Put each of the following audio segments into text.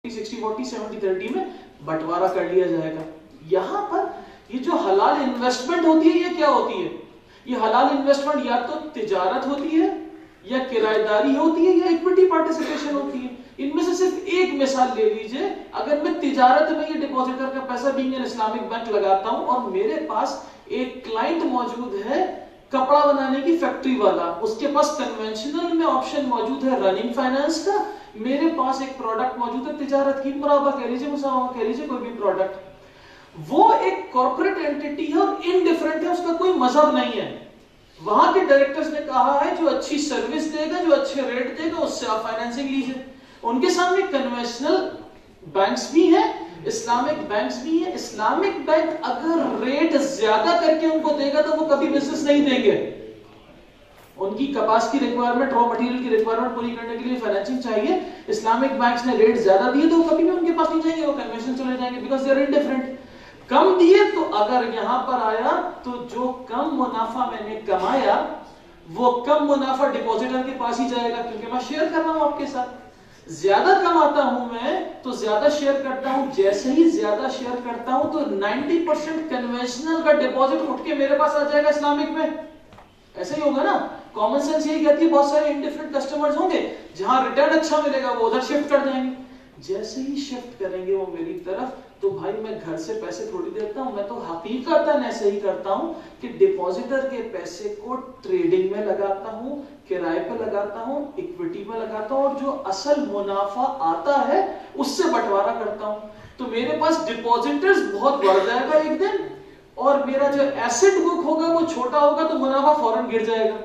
60-40 70-30 में बंटवारा कर लिया जाएगा। यहाँ पर ये जो हलाल इन्वेस्टमेंट होती है ये क्या होती है? ये हलाल इन्वेस्टमेंट या तो तिजारत होती है या किराएदारी होती है या इक्विटी पार्टिसिपेशन होती है। इनमें से सिर्फ एक मिसाल ले लीजिए, अगर मैं तिजारत में ये डिपॉजिटर का पैसा बीइंग एन इस्लामिक बैंक लगाता हूं और मेरे पास एक क्लाइंट मौजूद है कपड़ा बनाने की फैक्ट्री वाला, उसके पास कन्वेंशनल में ऑप्शन मौजूद है रनिंग फाइनेंस का, मेरे पास एक प्रोडक्ट मौजूद है तिजारत की, मुराबा कह लीजिए, मुसावा कह लीजिए, कोई भी प्रोडक्ट, वो एक कॉर्पोरेट एंटिटी है और इनडिफरेंट है, उसका कोई मजहब नहीं है। वहां के डायरेक्टर्स ने कहा है जो अच्छी सर्विस देगा, जो अच्छे रेट देगा, उससे आप फाइनेंसिंग लीजिए। उनके सामने कन्वेंशनल बैंक्स भी हैं, इस्लामिक बैंक्स भी हैं। इस्लामिक बैंक अगर रेट ज्यादा करके उनको देगा तो वो कभी बिजनेस नहीं देंगे। उनकी कपास की रिक्वायरमेंट, रॉ मटेरियल की रिक्वायरमेंट पूरी करने के लिए फाइनेंसिंग चाहिए। इस्लामिक बैंक्स ने रेट ज्यादा दिए तो वो कभी भी उनके पास नहीं जाएंगे, वो कन्वेंशन चले जाएंगे, बिकॉज दे आर इनडिफरेंट। कम दिए तो अगर यहां पर आया तो जो कम मुनाफा मैंने कमाया वो कम मुनाफा डिपॉजिटर के पास ही जाएगा, क्योंकि मैं शेयर कर रहा हूं आपके साथ। ज्यादा कमाता हूं मैं तो ज्यादा शेयर करता हूं, जैसे ही ज्यादा शेयर करता हूं तो 90% कन्वेंशनल का डिपॉजिट उठ के मेरे पास आ जाएगा इस्लामिक में। ऐसे ही होगा ना, कॉमन सेंस यही कहती है, बहुत सारे इंडिफरेंट कस्टमर्स होंगे, जहां रिटर्न अच्छा मिलेगा वो उधर शिफ्ट कर जाएंगे। जैसे ही शिफ्ट करेंगे वो मेरी तरफ, तो भाई मैं घर से पैसे थोड़ी देता हूं, मैं तो हकीकतन ऐसे ही करता हूं कि डिपॉजिटर के पैसे को ट्रेडिंग में लगाता हूं, किराए पे लगाता हूं, इक्विटी में लगाता हूं, और जो असल मुनाफा आता है उससे बंटवारा करता हूं। तो मेरे पास डिपॉजिटर्स बहुत बढ़ जाएगा एक दिन, और मेरा जो एसेट बुक होगा वो छोटा होगा तो मुनाफा फौरन गिर जाएगा।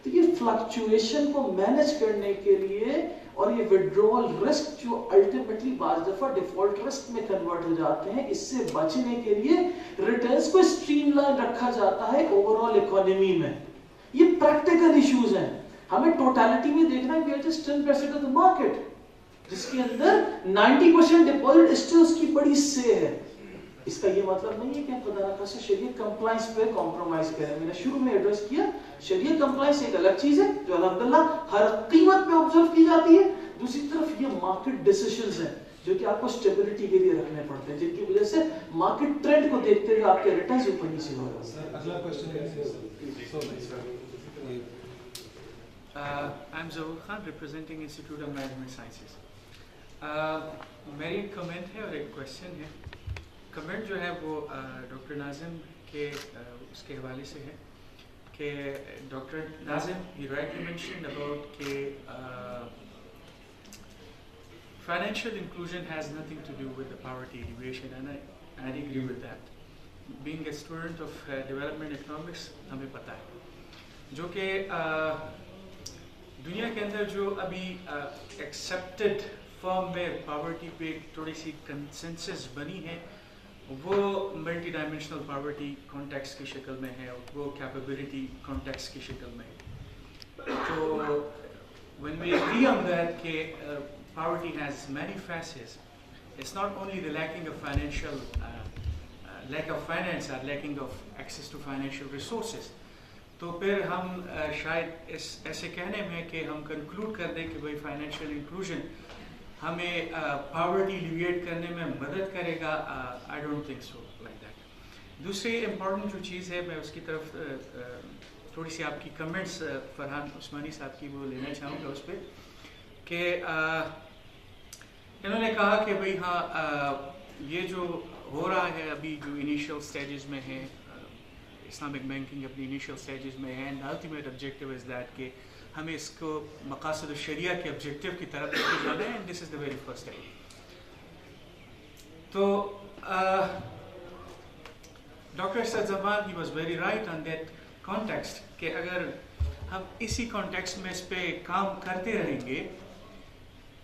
तो ये फ्लक्चुएशन को मैनेज करने के लिए और ये विड्रॉल रिस्क जो अल्टीमेटली बाज़ दफा डिफॉल्ट रिस्क में कन्वर्ट हो जाते हैं, इससे बचने के लिए रिटर्न्स को स्ट्रीमलाइन रखा जाता है ओवरऑल इकोनॉमी में। ये प्रैक्टिकल इश्यूज हैं, हमें टोटलिटी में देखना है। We are just 10% of the market, जिसके अंदर 90% डिपॉजिट स्टिल उसकी बड़ी से है। इसका ये मतलब नहीं है कि हम खुदा न खास्ता शरीयत कंप्लायंस पे कॉम्प्रोमाइज करें। मैंने शुरू में एड्रेस किया, शरीयत कंप्लायंस एक अलग चीज है जो अल्हम्दुलिल्लाह हर कीमत पे ऑब्जर्व की जाती है। दूसरी तरफ ये मार्केट डिसीजंस हैं जो कि आपको स्टेबिलिटी के लिए रखने पड़ते हैं, जिनकी वजह से मार्केट ट्रेंड को देखते हुए आपके रिटर्न्स ऊपर नीचे हो रहे हैं। अगला क्वेश्चन है I am Zahoor Khan, representing institute of management sciences. मेरी कमेंट है और एक क्वेश्चन है। कमेंट जो है वो डॉक्टर नाजिम के उसके हवाले से है कि doctor Nazim he rightly mentioned about कि financial inclusion has nothing to do with the poverty alleviation, and I agree with that. Being a student of development economics, हमें पता है जो कि दुनिया के अंदर जो अभी accepted फॉर्म में poverty पे थोड़ी सी consensus बनी है, वो मल्टी डायमेंशनल पावर्टी कॉन्टेक्स्ट की शक्ल में है, वो कैपेबिलिटी कॉन्टेक्स्ट की शक्ल में है। तो when we agree on that कि poverty has many facets, it's not only the lacking of financial lack of finance or lacking of access to financial resources, तो फिर हम शायद इस ऐसे कहने में कि हम कंक्लूड कर दें कि भाई फाइनेंशियल इंक्लूजन हमें पॉवर्टी एलिविएट करने में मदद करेगा, I don't think so like that. दूसरी इम्पॉर्टेंट जो चीज़ है, मैं उसकी तरफ थोड़ी सी आपकी कमेंट्स फरहान उस्मानी साहब की वो लेना चाहूँगा उस पर कि इन्होंने कहा कि भाई हाँ ये जो हो रहा है अभी जो इनिशियल स्टेजेस में है, इस्लामिक बैंकिंग अपनी इनिशियल स्टेजेस में है, and ultimate objective is that कि हमें इसको मकासद शरिया के ऑब्जेक्टिव की तरफ लेके जाना है, and this is the very first step. तो doctor Syed Zaman he was very right on that context कि अगर हम इसी कॉन्टेक्स्ट में इस पे काम करते रहेंगे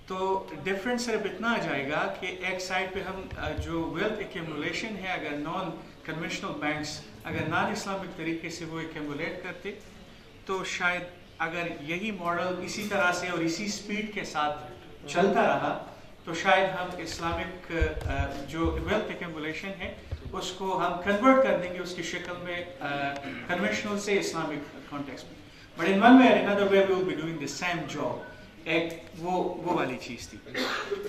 तो डिफरेंस सिर्फ इतना आ जाएगा कि एक साइड पे हम जो वेल्थ एक्यूमुलेशन है, अगर नॉन कन्वेंशनल बैंक्स अगर नॉन इस्लामिक तरीके से वो एक्यूमुलेट करते, तो शायद अगर यही मॉडल इसी तरह से और इसी स्पीड के साथ चलता रहा तो शायद हम इस्लामिक जो वेल्थ एक्यूमुलेशन है उसको हम कन्वर्ट कर देंगे उसकी शक्ल में कन्वेंशनल से इस्लामिक कॉन्टेक्स्ट में। बट इन वन वे और another way we will be doing the same job. एक वो वाली चीज़ थी।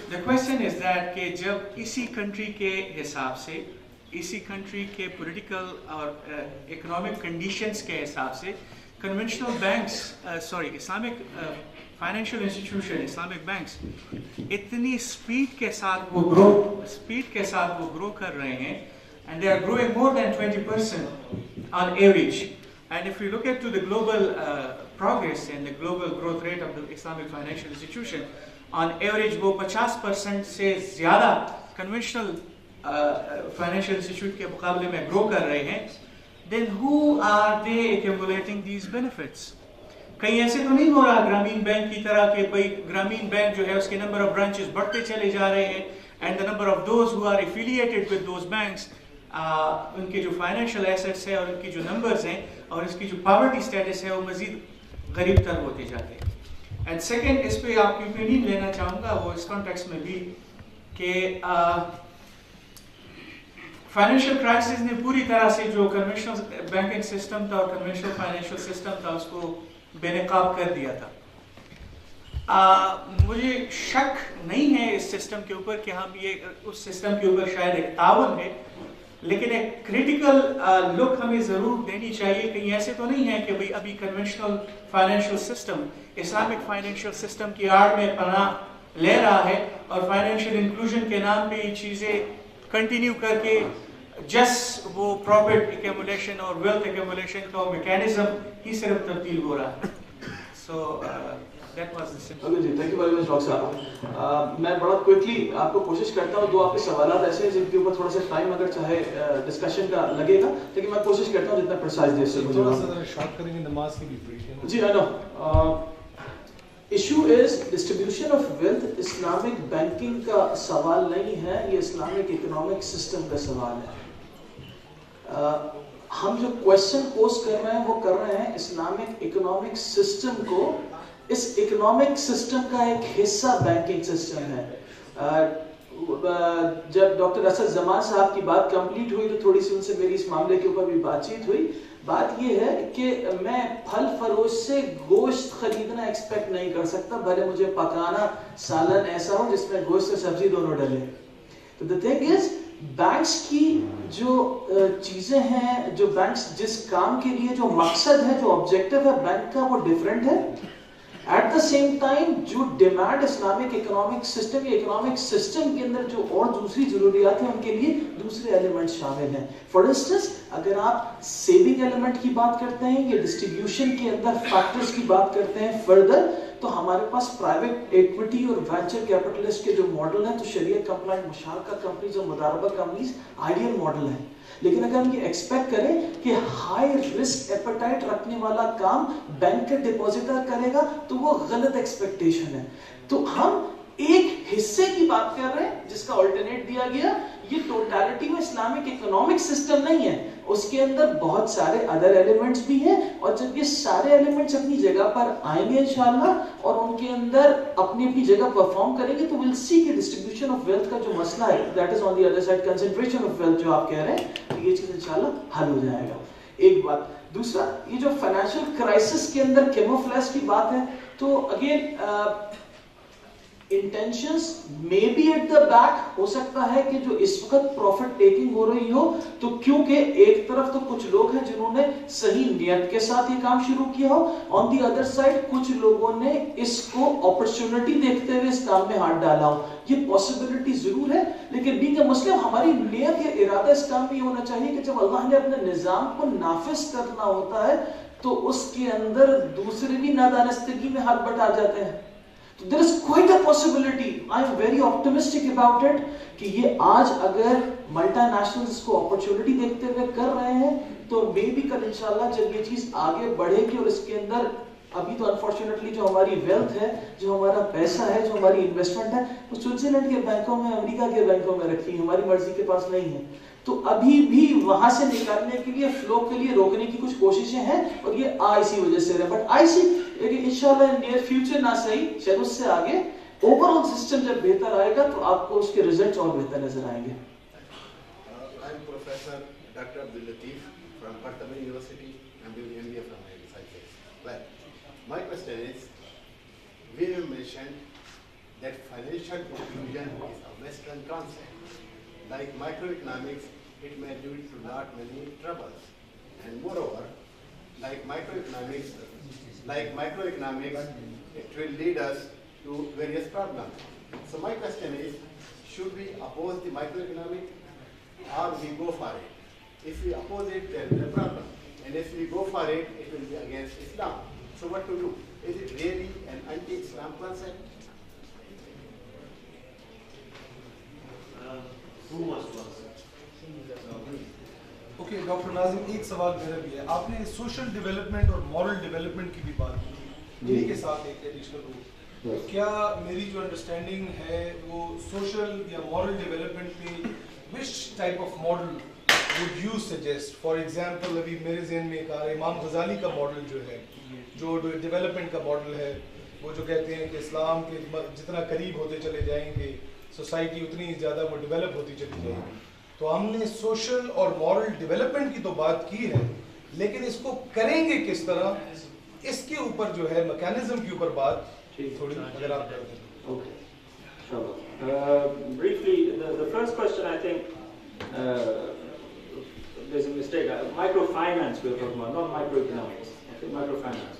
the question is that کہ جب اسی کنٹری کے حساب سے, اسی کنٹری کے پولیٹیکل اور اکنامک کنڈیشنز کے حساب سے conventional banks Islamic financial institution, Islamic banks اتنی اسپیڈ کے ساتھ وہ گرو کر رہے ہیں, and they are growing more than 20% on average. And if you look at to the global progress and the global growth rate of the Islamic financial institution, on average وہ 50% سے زیادہ conventional financial institute کے مقابلے میں grow کر رہے ہیں, then who are they accumulating these benefits? کہیں ایسے تو نہیں ہو رہا گرامین بینک کی طرح کہ بھائی گرامین بینک جو ہے اس کے نمبر آف برانچز بڑھتے چلے جا رہے ہیں, and the number of those who are affiliated with those banks, ان کے جو فائنینشیل ایسٹس ہیں اور ان کی جو نمبرز ہیں اور اس کی جو پاورٹی سٹیٹس ہے وہ مزید غریب تر ہوتے جاتے ہیں. اینڈ سیکنڈ, اس پہ آپ کی اوپینین لینا چاہوں گا وہ اس کانٹیکس میں بھی کہ فائنینشیل کرائسس نے پوری طرح سے جو کنونشنل بینکنگ سسٹم تھا اور کنونشنل فائنینشیل سسٹم تھا اس کو بے نقاب کر دیا تھا. مجھے شک نہیں ہے اس سسٹم کے اوپر کہ ہم یہ اس سسٹم کے اوپر شاید ایک تعاون ہے, لیکن ایک کریٹیکل لک ہمیں ضرور دینی چاہیے. کہیں ایسے تو نہیں ہے کہ بھئی ابھی conventional financial system Islamic financial system کی آڑ میں پناہ لے رہا ہے اور فائنینشیل انکلوژن کے نام پہ یہ چیزیں کنٹینیو کر کے وہ پروفٹ ایکیمولیشن اور ویلتھ ایکیمولیشن کا میکینزم ہی صرف تبدیل ہو رہا ہے. So that was the simple. جی, thank you very much doctor صاحب. میں بڑا کوئکلی آپ کو کوشش کرتا ہوں, 2 آپ کے سوالات ایسے ہیں جن کے اوپر تھوڑا سا ٹائم اگر چاہے ڈسکشن کا لگے گا, لیکن میں کوشش کرتا ہوں جتنا پرسائز دے سکوں. تھوڑا سا شارٹ کریں گے, نماز کی بھی پریشن. جی I know. Issue is distribution of wealth Islamic banking کا سوال نہیں ہے, یہ اسلامک اکنامک سسٹم کا سوال ہے. ہم جو کوشچن پوز کر رہے ہیں وہ کر رہے ہیں اسلامک اکنامک سسٹم کو, اس اکنامک سسٹم کا ایک حصہ بینکنگ سسٹم ہے. جب ڈاکٹر اسد زمان صاحب کی بات کمپلیٹ ہوئی تو تھوڑی سی ان سے میری اس معاملے کے اوپر بھی بات چیت ہوئی. بات یہ ہے کہ میں پھل فروش سے گوشت خریدنا ایکسپیکٹ نہیں کر سکتا, بھلے مجھے پکانا سالن ایسا ہو جس میں گوشت اور سبزی دونوں ڈلے. تو the thing is, بینکس کی جو چیزیں ہیں, جو بینکس جس کام کے لیے جو مقصد ہے, جو آبجیکٹو ہے بینک کا, وہ ڈیفرنٹ ہے. ایٹ دا سیم ٹائم جو ڈیمانڈ اسلامک اکنامک سسٹم یا اکنامک سسٹم کے اندر جو اور دوسری ضروریات ہیں ان کے لیے دوسرے ایلیمنٹ شامل ہیں. فار انسٹنس اگر آپ سیونگ ایلیمنٹ کی بات کرتے ہیں یا ڈسٹریبیوشن کے اندر فیکٹرز کی بات کرتے ہیں فردر, تو ہمارے پاس پرائیویٹ ایکوٹی اور وینچر کیپٹلسٹ کے جو ماڈل ہیں تو شریعت کمپلائنٹ مشارکہ کمپنیز اور مداربہ کمپنیز آئیڈیل ماڈل ہیں. لیکن اگر ہم یہ ایکسپیکٹ کریں کہ ہائی رسک ایپیٹائٹ رکھنے والا کام بینک کا ڈپوزیٹر کرے گا تو وہ غلط ایکسپیکٹیشن ہے. تو ہم ایک حصے کی بات کر رہے ہیں جس کا آلٹرنیٹ دیا گیا. یہ ٹوٹالٹی میں اسلامک اکنامک سسٹم نہیں ہے, اس کے اندر بہت سارے ادر ایلیمنٹس بھی ہیں, اور جب یہ سارے ایلیمنٹس اپنی جگہ پر آئیں گے انشاءاللہ اور ان کے اندر اپنی اپنی جگہ پرفارم کریں گے تو we'll see کہ ڈسٹریبیوشن آف ویلتھ کا جو مسئلہ ہے that is on the other side, concentration of wealth جو آپ کہہ رہے ہیں, یہ چیز انشاءاللہ حل ہو جائے گا. ایک بات. دوسرا, یہ جو فائنینشیل کرائسس کے اندر کیموفلیج کی بات ہے تو again intentions may be at the back. ہو سکتا ہے کہ جو اس وقت پروفٹ ٹیکنگ ہو رہی ہو تو کیونکہ ایک طرف تو کچھ لوگ ہیں جنہوں نے صحیح نیت کے ساتھ یہ کام شروع کیا ہو, on the other side کچھ لوگوں نے اس کو اپرچونٹی دیکھتے ہوئے اس کام میں ہاتھ ڈالا ہو. یہ پاسبلٹی ضرور ہے, لیکن بینگ اے مسلم ہماری نیت یا ارادہ اس کام میں یہ ہونا چاہیے کہ جب اللہ نے اپنے نظام کو نافذ کرنا ہوتا ہے تو اس کے اندر دوسرے بھی نادانستگی میں ہاتھ بٹا جاتے ہیں. There is quite a possibility. I am very optimistic about it کہ یہ آج اگر ملٹا نیشنلز اس کو اپرچونٹی دیکھتے ہوئے کر رہے ہیں تو مے بی کل انشاءاللہ جب یہ چیز آگے بڑھے گی اور اس کے اندر ابھی تو انفارچونیٹلی جو ہماری ویلتھ ہے, جو ہمارا پیسہ ہے, جو ہماری انویسٹمنٹ ہے وہ سوئٹزرلینڈ کے بینکوں میں, امریکہ کے بینکوں میں رکھی ہے, ہماری مرضی کے پاس نہیں ہے. تو ابھی بھی وہاں سے نکالنے کے لیے, فلو کے لیے روکنے کی کچھ کوششیں ہیں اور یہ اسی وجہ سے ہے. بٹ آئی سی لیکن انشاءاللہ نیئر فیوچر نہ صحیح شاید اس سے آگے اوور آل سسٹم جب بہتر آئے گا تو آپ کو اس کے ریزلٹس اور بہتر نظر آئیں گے. I am Professor Dr. Abdul Latif from Partaba University. I am doing MBA from my science. Well, my question is, we have mentioned that financial inclusion is a Western concept. Like microeconomics, it may lead to not many troubles. And moreover, like microeconomics, it will lead us to various problems. So my question is, should we oppose the microeconomic or we go for it? If we oppose it, there is a problem. And if we go for it, it will be against Islam. So what to do? Is it really an anti-Islam concept? Who wants to answer? Okay doctor Nazim, एक सवाल मेरा भी है. आपने social development और moral development की भी बात की, इन्हीं के साथ एक एडिशनल रूल. क्या मेरी जो अंडरस्टैंडिंग है वो सोशल या मॉरल डेवलपमेंट पे which type of model would you suggest? For example अभी मेरे जहन में एक आ रहा है इमाम गजाली का मॉडल जो है, जो डेवलपमेंट का मॉडल है, वो जो कहते हैं कि इस्लाम के जितना करीब होते चले जाएंगे सोसाइटी उतनी ज़्यादा वो डेवलप होती चली जाएगी. तो हमने सोशल और मॉरल डेवलपमेंट की तो बात की है, लेकिन इसको करेंगे किस तरह, इसके ऊपर जो है मैकेनिज्म के ऊपर बात थोड़ी अगर आप कर दें. Okay, sure. Briefly, the first question, I think there's a mistake. Microfinance we're talking about, not microeconomics. Okay, microfinance.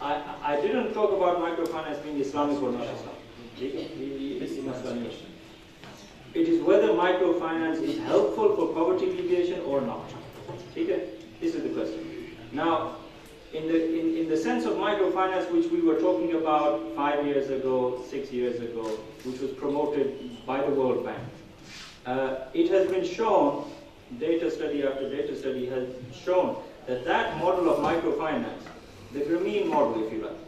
I didn't talk about microfinance being Islamic or not Islamic. It is whether microfinance is helpful for poverty alleviation or not. Okay? This is the question. Now, in the sense of microfinance, which we were talking about 5 years ago, 6 years ago, which was promoted by the World Bank, it has been shown, data study after data study has shown that model of microfinance, the Grameen model, if you like,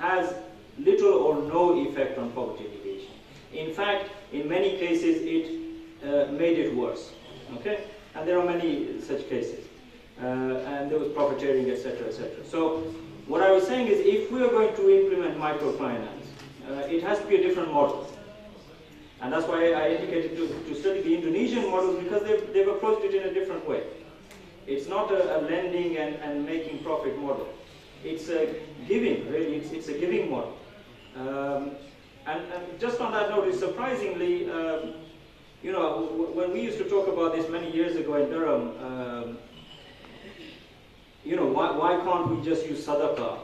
has little or no effect on poverty alleviation. In fact, in many cases, it made it worse. Okay, and there are many such cases, and there was profiteering, etc., etc. So, what I was saying is, if we are going to implement microfinance, it has to be a different model, and that's why I indicated to study the Indonesian models, because they've approached it in a different way. It's not a lending and making profit model. It's a giving, really. It's a giving model. And just on that note, it's surprisingly, when we used to talk about this many years ago in Durham, why can't we just use sadaqah,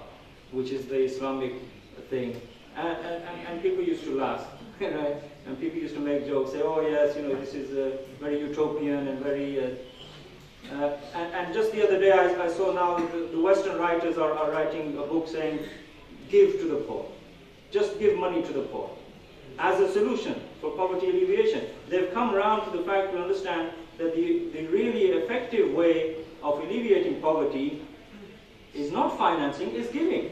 which is the Islamic thing? And people used to laugh, right? And people used to make jokes, say, oh yes, this is very utopian and very... and just the other day, I saw now the Western writers are writing a book saying, give to the poor. Just give money to the poor as a solution for poverty alleviation. They've come around to the fact to understand that the really effective way of alleviating poverty is not financing, is giving.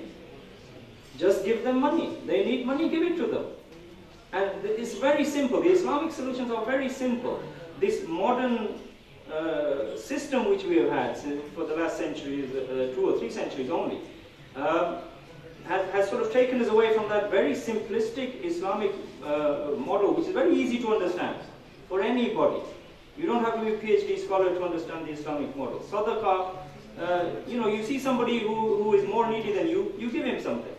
Just give them money. They need money, give it to them. And it's very simple. The Islamic solutions are very simple. This modern system which we have had for the last centuries, 2 or 3 centuries only, has sort of taken us away from that very simplistic Islamic model, which is very easy to understand for anybody. You don't have to be a PhD scholar to understand the Islamic model. Sadaqah, you see somebody who is more needy than you give him something.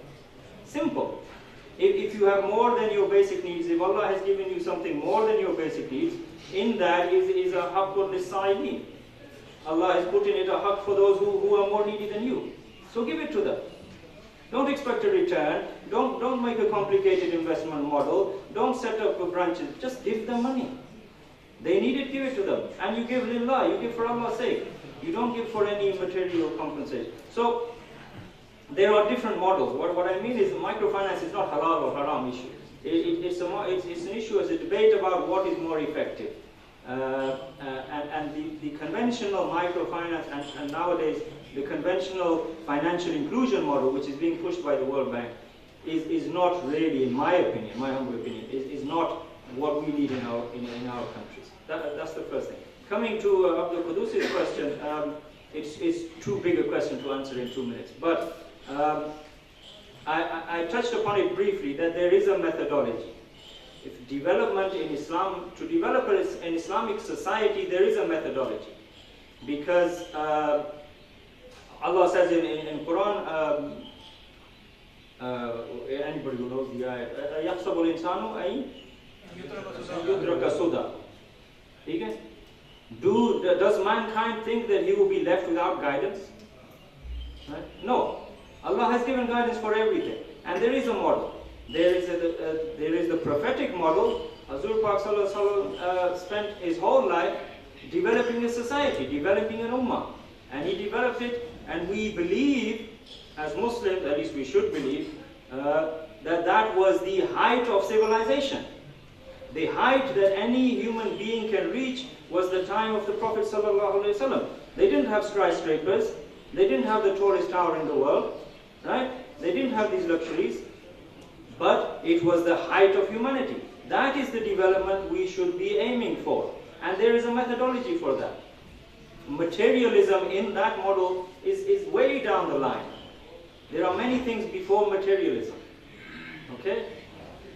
Simple. If you have more than your basic needs, if Allah has given you something more than your basic needs, in that is a haqqul lis-sa'ilin. Allah has put in it a haqq for those who are more needy than you. So give it to them. Don't expect a return. Don't make a complicated investment model. Don't set up branches. Just give them money. They need it, give it to them. And you give lillah, you give for Allah's sake. You don't give for any material compensation. So there are different models. What I mean is microfinance is not halal or haram issue. It's an issue as a debate about what is more effective. And the conventional microfinance and nowadays the conventional financial inclusion model, which is being pushed by the World Bank, is not really, in my opinion, my humble opinion, is not what we need in our countries. That's the first thing. Coming to Abdul Qudusi's question, it's too big a question to answer in 2 minutes. But I touched upon it briefly, that there is a methodology. If development in Islam, to develop an Islamic society, there is a methodology. Because Allah says in Quran, anybody who knows the ayat, يَحْسَبُ الْإِنسَانُ أَن يُتْرَكَ سُدًى. Okay? Does mankind think that he will be left without guidance? Right? No. Allah has given guidance for everything. And there is a model. There is the prophetic model. Hazur Pak Sallallahu Alaihi Wasallam spent his whole life developing a society, developing an ummah. And he developed it, and we believe, as Muslims, at least we should believe, that was the height of civilization. The height that any human being can reach was the time of the Prophet Sallallahu Alaihi Wasallam. They didn't have skyscrapers, they didn't have the tallest tower in the world, right? They didn't have these luxuries, but it was the height of humanity. That is the development we should be aiming for. And there is a methodology for that. Materialism in that model is way down the line. There are many things before materialism. Okay?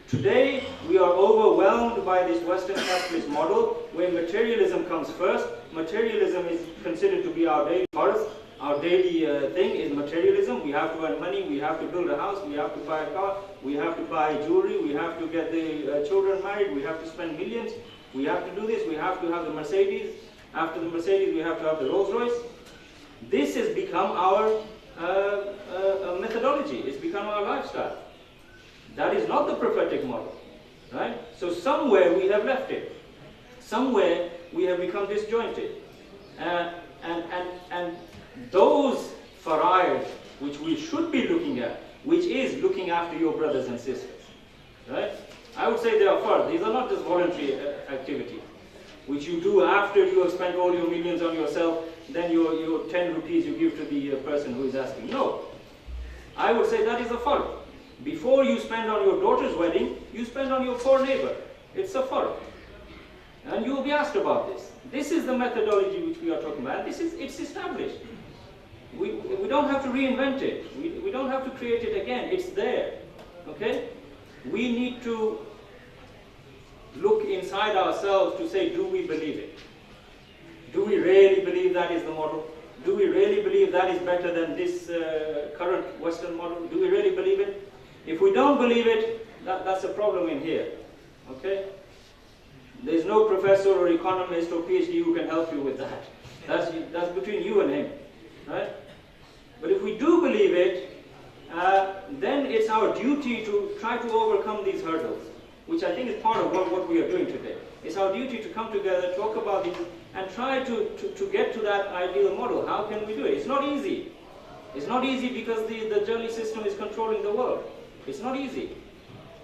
Today, we are overwhelmed by this Western capitalist model where materialism comes first. Materialism is considered to be our daily farz. Our daily thing is materialism. We have to earn money, we have to build a house, we have to buy a car, we have to buy jewelry, we have to get the children married, we have to spend millions, we have to do this, we have to have the Mercedes. After the Mercedes, we have to have the Rolls Royce. This has become our methodology. It's become our lifestyle. That is not the prophetic model, right? So somewhere we have left it. Somewhere we have become disjointed. And those fara'id which we should be looking at, which is looking after your brothers and sisters, right? I would say they are fara'id. These are not just voluntary activities, which you do after you have spent all your millions on yourself, then your 10 rupees you give to the person who is asking. No. I would say that is a fara'id. Before you spend on your daughter's wedding, you spend on your poor neighbor. It's a fara'id. And you will be asked about this. This is the methodology which we are talking about. It's established. We don't have to reinvent it. We don't have to create it again. It's there. Okay? We need to look inside ourselves to say, do we believe it? Do we really believe that is the model? Do we really believe that is better than this current Western model? Do we really believe it? If we don't believe it, that's a problem in here. Okay? There's no professor or economist or PhD who can help you with that. That's between you and him. Right? But if we do believe it, then it's our duty to try to overcome these hurdles, which I think is part of what we are doing today. It's our duty to come together, talk about these, and try to get to that ideal model. How can we do it? It's not easy. It's not easy because the Jali system is controlling the world. It's not easy.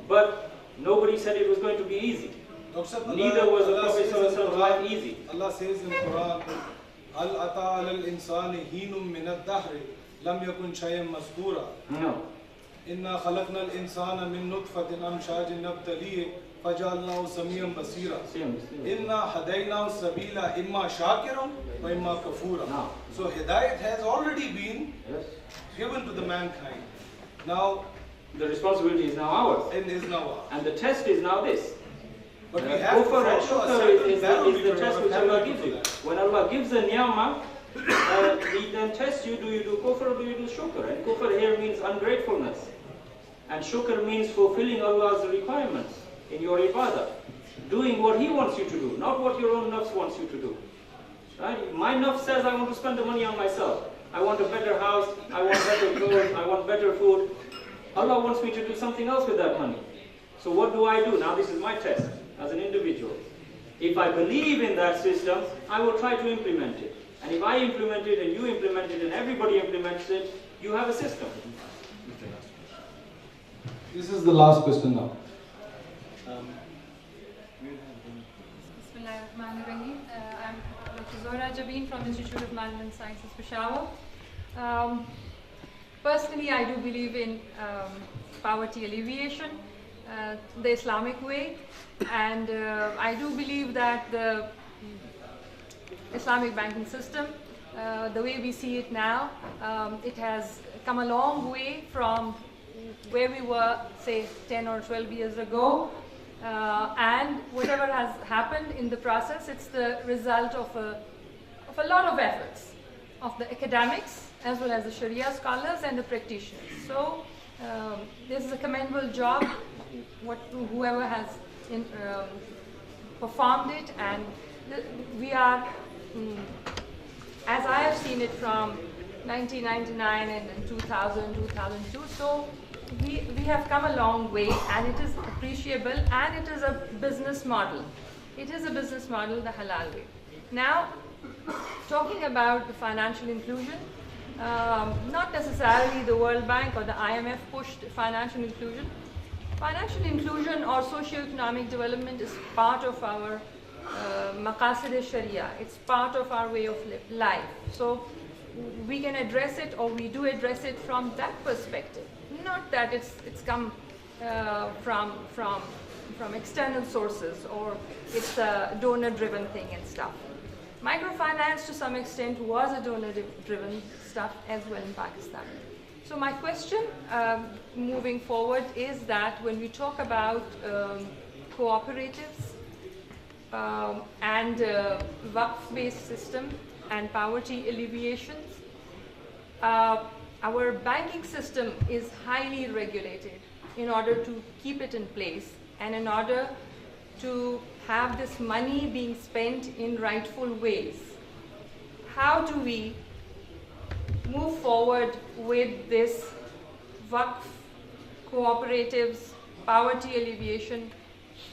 But nobody said it was going to be easy. Neither was the Prophet's life easy. Allah says in the Quran, Al ata al insani hinum min ad-dahr lam yakun shay'an mazkura. No. Inna khalaqna al-insana min nutfatin amshajin nabtalihi fajalnahu samiyan basira. Inna hadaynahu sabila imma shakiran wa imma kafura. No. So hidayat has already been given to the mankind. Now The responsibility is now ours. it is now ours. And the test is now this. But we have to Kufr and follow a shukr certain is value the test which Allah gives to you. that. When Allah gives a ni'mah, He then tests you, do you do kufr or do you do shukr? And kufr here means ungratefulness. And shukr means fulfilling Allah's requirements in your ibadah. Doing what He wants you to do, not what your own nafs wants you to do. Right? My nafs says I want to spend the money on myself. I want a better house, I want better clothes, I want better food. Allah wants me to do something else with that money. So what do I do? Now this is my test as an individual. If I believe in that system, I will try to implement it. And if I implement it and you implement it and everybody implements it, you have a system. This is the last question now. Bismillahirrahmanirrahim. I'm Dr. Zohra Jabin from Institute of Management Sciences, Peshawar. Personally, I do believe in poverty alleviation, the Islamic way, and I do believe that the Islamic banking system, the way we see it now, it has come a long way from where we were, say, 10 or 12 years ago. And whatever has happened in the process, it's the result of a lot of efforts of the academics as well as the Sharia scholars and the practitioners. So this is a commendable job, whoever has performed it, and we are, as I have seen it from 1999 and 2000, 2002, so we have come a long way, and it is appreciable, and it is a business model. It is a business model, the halal way. Now, talking about the financial inclusion, not necessarily the World Bank or the IMF pushed financial inclusion. Financial inclusion or socio-economic development is part of our maqasid al-sharia. It's part of our way of life. So we can address it, or we do address it from that perspective. Not that it's come from external sources, or it's a donor-driven thing and stuff. Microfinance to some extent was a donor-driven stuff as well in Pakistan. So my question moving forward is that when we talk about cooperatives and waqf-based system and poverty alleviations, our banking system is highly regulated in order to keep it in place and in order to have this money being spent in rightful ways. How do we move forward with this waqf, cooperatives, poverty alleviation,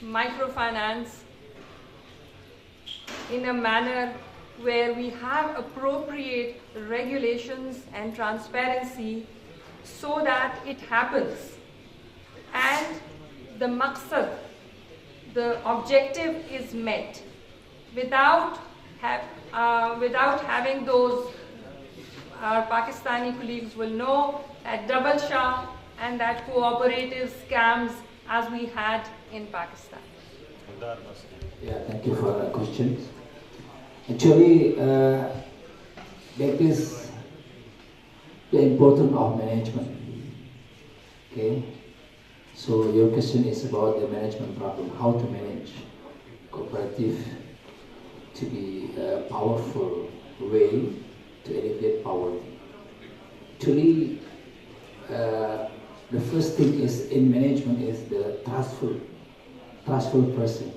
microfinance in a manner where we have appropriate regulations and transparency so that it happens and the maqsad, the objective is met without having those, our Pakistani colleagues will know, that double shah and that cooperative scams as we had in Pakistan. Yeah, thank you for the question. Actually, that is the importance of management. Okay, so your question is about the management problem, how to manage cooperative to be a powerful way to alleviate poverty. Actually, the first thing is in management is the trustworthy person.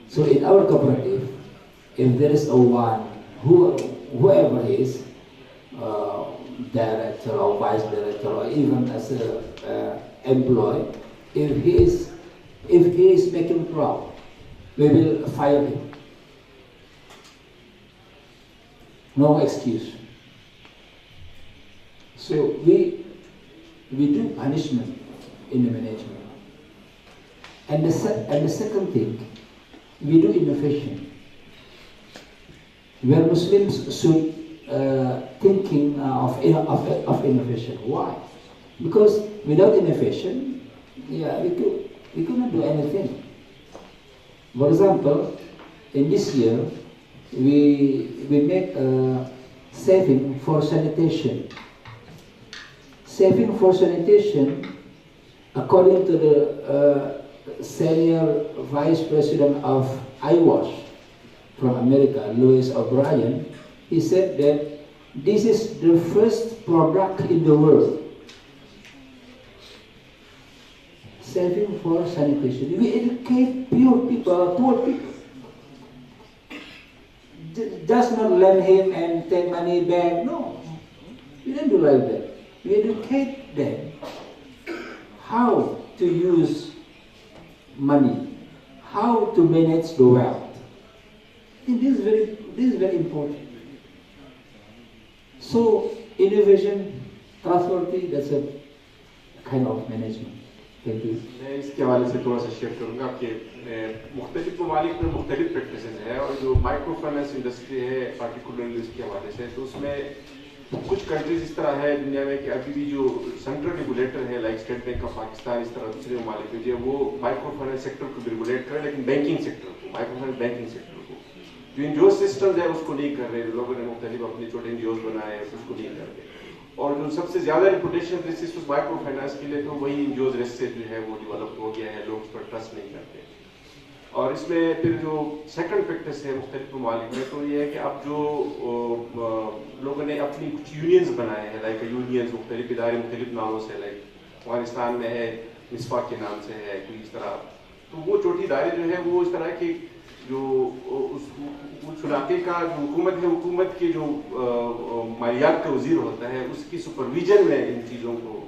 So in our cooperative, if there is a one, whoever is, director or vice director or even as a employee, if he is making fraud, we will fire him. No excuse. So we do punishment in the management. And the second thing, we do innovation. Where Muslims should thinking of innovation. Why? Because without innovation, we cannot do anything. For example, in this year, we make a saving for sanitation. Saving for sanitation, according to the senior vice president of iWash from America, Louis O'Brien, he said that this is the first product in the world. Saving for sanitation. We educate poor people. Just not lend him and take money back. No, we don't do like that. We educate them how to use money, how to manage the wealth. And this is very important. So innovation, trustworthy, that's a kind of management. Thank you. मैं इसके हवाले से थोड़ा सा share करूँगा कि मुख्तलिफ ममालिक में मुख्तलिफ प्रैक्टिसेस है और जो माइक्रो फाइनेंस इंडस्ट्री है पार्टिकुलरली उसके हवाले से तो उसमें कुछ कंट्रीज इस तरह है दुनिया में कि अभी भी जो सेंट्रल रेगुलेटर है like state bank of Pakistan इस तरह दूसरे ममालिक में जो वो माइक्रो फाइनेंस सेक्टर को रेगुलेट करें लेकिन बैंकिंग सेक्टर को माइक्रो फाइनेंस बैंकिंग सेक्टर को जो एनजीओ सिस्टम्स है उसको नहीं कर रहे लोगों ने मुख्तलिफ अपने छोटे एनजीओ बनाए उसको नहीं कर रहे और जो सबसे ज्यादा रेपुटेशन रिस्क उस माइक्रो फाइनेंस के लिए तो वही एनजीओ रिस्क से जो है वो डेवलप हो गया है लोग उस पर ट्रस्ट नहीं करते اور اس میں پھر جو سیکنڈ پریکٹس ہے مختلف ممالک میں تو یہ ہے کہ اب جو لوگوں نے اپنی کچھ یونینز بنائے ہیں، لائک یونینز مختلف ادارے مختلف ناموں سے، لائک افغانستان میں ہے مصفا کے نام سے ہے کوئی اس طرح، تو وہ چھوٹی ادارے جو ہے وہ اس طرح کے جو اس علاقے کا جو حکومت ہے، حکومت کے جو مالیات کا وزیر ہوتا ہے اس کی سپرویژن میں ان چیزوں کو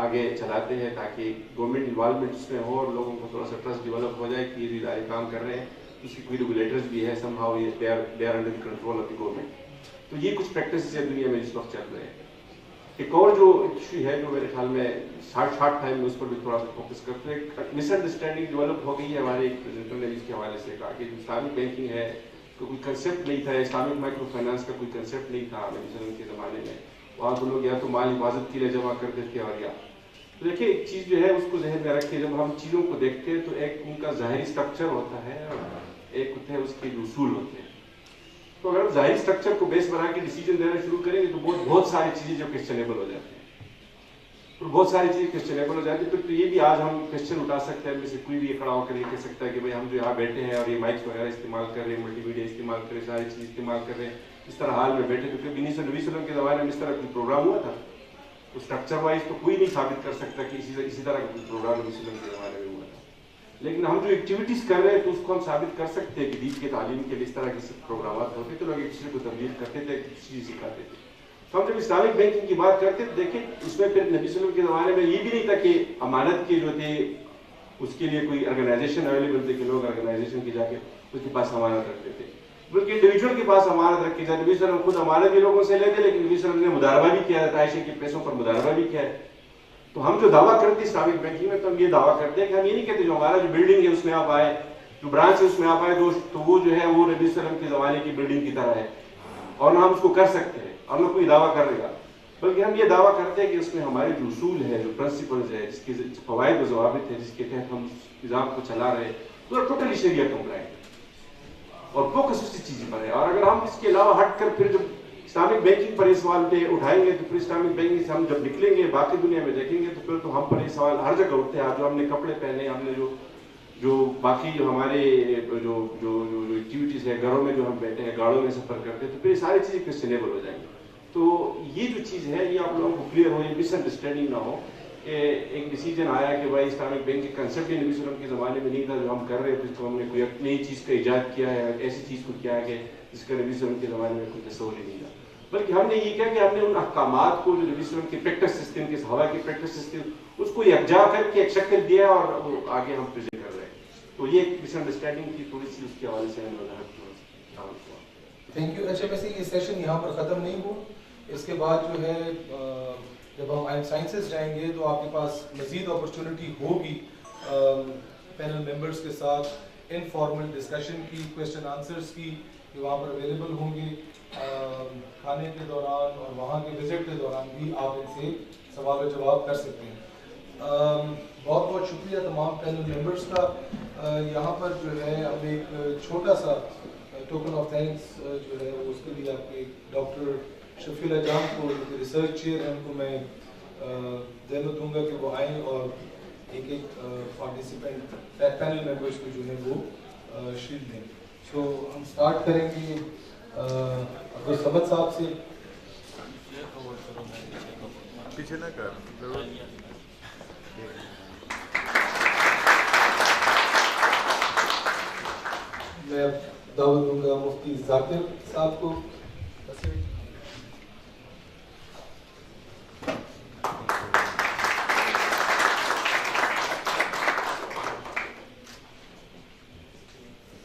آگے چلاتے ہیں تاکہ گورنمنٹ انوالومنٹ اس میں ہو اور لوگوں کو تھوڑا سا ٹرسٹ ڈیولپ ہو جائے کہ یہ جو ادارے کام کر رہے ہیں اس کی کوئی ریگولیٹرز بھی ہے، somehow they are under the control of the government. تو یہ کچھ پریکٹسز ہے دنیا میں اس وقت چل رہے ہیں. ایک اور جو ایشو ہے جو میرے خیال میں شارٹ ٹائم میں اس پر بھی تھوڑا سا فوکس کرتے ہیں، ایک مس انڈرسٹینڈنگ ڈیولپ ہو گئی ہے ہمارے ایک پریزنٹر نے اس کے حوالے سے کہا کہ اسلامک بینکنگ ہے تو کوئی کنسیپٹ نہیں تھا، اسلامک مائکرو فائنانس کا کوئی کنسیپٹ نہیں تھا نبی صلی اللہ علیہ وسلم کے زمانے میں. وہاں تو لوگ یا تو مال حفاظت کے لیے جمع کرتے تھے اور یا تو دیکھیں ایک چیز جو ہے اس کو ذہن میں رکھے، جب ہم چیزوں کو دیکھتے ہیں تو ایک ان کا ظاہری اسٹرکچر ہوتا ہے اور ایک ہوتے ہیں اس کے جو اصول ہوتے ہیں. تو اگر ہم ظاہری اسٹرکچر کو بیس بنا کے ڈیسیجن دینا شروع کریں گے تو بہت ساری چیزیں جو کویسچنیبل ہو جاتی ہیں، اور بہت ساری چیزیں کویسچنیبل ہو جاتی ہیں. پھر تو یہ بھی آج ہم کویسچن اٹھا سکتے ہیں، میں سے کوئی بھی یہ کھڑا ہو کر یہ کہہ سکتا ہے کہ بھائی ہم جو یہاں بیٹھے ہیں اور یہ مائکس وغیرہ استعمال کر رہے ہیں، ملٹی میڈیا استعمال کر رہے ہیں، ساری چیز استعمال کر رہے ہیں، اس طرح حال میں بیٹھے تو کبھی نبی صلی اللہ علیہ وسلم کے زمانے میں اس طرح کوئی پروگرام ہوا تھا؟ اسٹرکچر وائز تو کوئی نہیں ثابت کر سکتا کہ اسی طرح کا کوئی پروگرام نبی صلی اللہ علیہ وسلم کے زمانے میں ہوا تھا. لیکن ہم جو ایکٹیویٹیز کر رہے ہیں تو اس کو ہم ثابت کر سکتے ہیں کہ دین کے تعلیم کے لیے اس طرح کے پروگرامات ہوتے تو لوگ ایک دوسرے کو تبدیل کرتے تھے، ایک چیز سکھاتے تھے. تو ہم جب اسلامک بینکنگ کی بات کرتے تو دیکھیں اس میں پھر نبی صلی اللہ علیہ وسلم کے زمانے میں یہ بھی نہیں تھا کہ امانت کے جو تھے اس کے لیے کوئی آرگنائزیشن اویلیبل تھے کہ لوگ آرگنائزیشن کے جا کے اس کے پاس امانت رکھتے تھے، بلکہ انڈیویجول کے پاس امانت رکھی جاتی. نبی صلی اللہ علیہ وسلم خود امانت بھی لوگوں سے لیتے، لیکن نبی صلی اللہ علیہ وسلم نے مداربہ بھی کیا ہے، عائشہ کے پیسوں پر مداربہ بھی کیا ہے. تو ہم جو دعویٰ کرتے ہیں اسلامک بینکنگ میں تو ہم یہ دعویٰ کرتے ہیں کہ ہم یہ نہیں کہتے جو ہمارا جو بلڈنگ ہے اس میں آپ آئے، جو برانچ ہے اس میں آپ آئے تو وہ جو ہے وہ نبی صلی اللہ علیہ وسلم کے زمانے کی بلڈنگ کی طرح ہے اور نہ ہم اس کو کر سکتے ہیں اور نہ کوئی دعویٰ کرے گا، بلکہ ہم یہ دعویٰ کرتے ہیں کہ اس میں ہمارے جو اصول ہے، جو پرنسپلز ہے، جس کے فوائد و ضوابط ہیں، جس کے تحت ہم نظام کو چلا رہے ہیں تو ٹوٹلی شریعت کمپلائنٹ اور فوکس اسی چیز پر ہے. اور اگر ہم اس کے علاوہ ہٹ کر پھر جب اسلامک بینکنگ پر یہ سوال اٹھائیں گے تو پھر اسلامک بینکنگ سے ہم جب نکلیں گے باقی دنیا میں دیکھیں گے تو پھر تو ہم پر یہ سوال ہر جگہ اٹھتے ہیں. جو ہم نے کپڑے پہنے، ہم نے جو باقی جو ہمارے جو ایکٹیویٹیز ہے، گھروں میں جو ہم بیٹھے ہیں، گاڑیوں میں سفر کرتے ہیں، تو پھر یہ ساری چیزیں کویسچنیبل ہو جائیں گی. تو یہ جو چیز ہے یہ آپ لوگوں کو کلیئر ہو، یہ مس انڈرسٹینڈنگ نہ ہو کہ ایک ڈیسیجن آیا کہ بھائی اسلامک بینک کے کنسیپٹ ہی نبی صلی اللہ علیہ وسلم کے زمانے میں نہیں تھا، جو ہم کر رہے تھے تو ہم نے کوئی نئی چیز کا ایجاد کیا ہے، ایسی چیز کو کیا ہے کہ جس کا نبی صلی اللہ علیہ وسلم کے زمانے میں کوئی تصور ہی نہیں تھا. بلکہ ہم نے یہ کیا کہ ہم نے ان احکامات کو جو نبی صلی اللہ علیہ وسلم کے پریکٹس سسٹم کے ہوا کے پریکٹس سسٹم اس کو یکجا کر کے ایک شکل دیا اور وہ آگے ہم پریزنٹ کر رہے ہیں. تو یہ ایک مس انڈرسٹینڈنگ کی تھوڑی سی اس کے حوالے سے ہم وضاحت. Thank you. اچھا ویسے یہ سیشن یہاں پر ختم نہیں ہوا، اس کے بعد جو ہے جب ہم سائنسز جائیں گے تو آپ کے پاس مزید اپرچونٹی ہوگی پینل ممبرس کے ساتھ انفارمل ڈسکشن کی، کویشچن آنسرس کی، جو وہاں پر اویلیبل ہوں گے. کھانے کے دوران اور وہاں کے وزٹ کے دوران بھی آپ ان سے سوال و جواب کر سکتے ہیں. بہت بہت شکریہ تمام پینل ممبرس کا. یہاں پر جو ہے اب ایک چھوٹا سا ٹوکن آف تھینکس جو ہے اس کے لیے آپ کے ڈاکٹر شفیع اللہ جان کو جو ریسرچ چیئر ہیں ان کو میں دعوت دوں گا کہ وہ آئیں اور ایک پارٹیسپینٹ پینل ممبرس کو جو ہے وہ شیلڈ دیں. سو ہم اسٹارٹ کریں گے عبدالصمد صاحب سے. پیچھے نہ کر میں دعوت دوں گا مفتی ذاکر صاحب کو.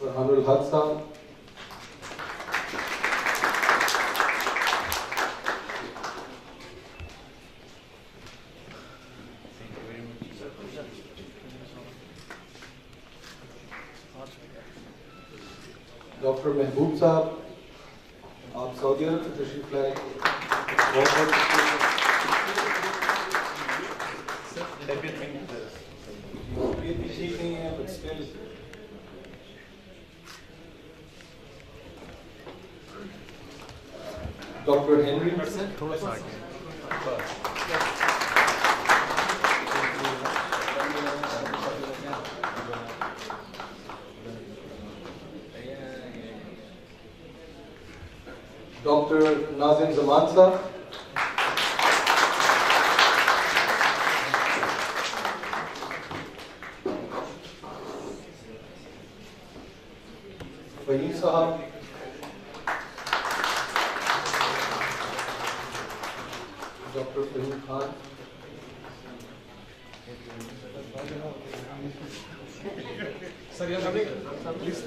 فرحان الحق صاحب. ڈاکٹر محبوب صاحب، آپ سعودی عرب سے تشریف لائے، بہت بہت یہ بھی ٹھیک نہیں ہے بٹ اسٹل. ڈاکٹر ہینری تھوڑا سا آگے. ڈاکٹر ناظم زمان صاحب, فہیم صاحب, doctor Faheem Khan, sir please.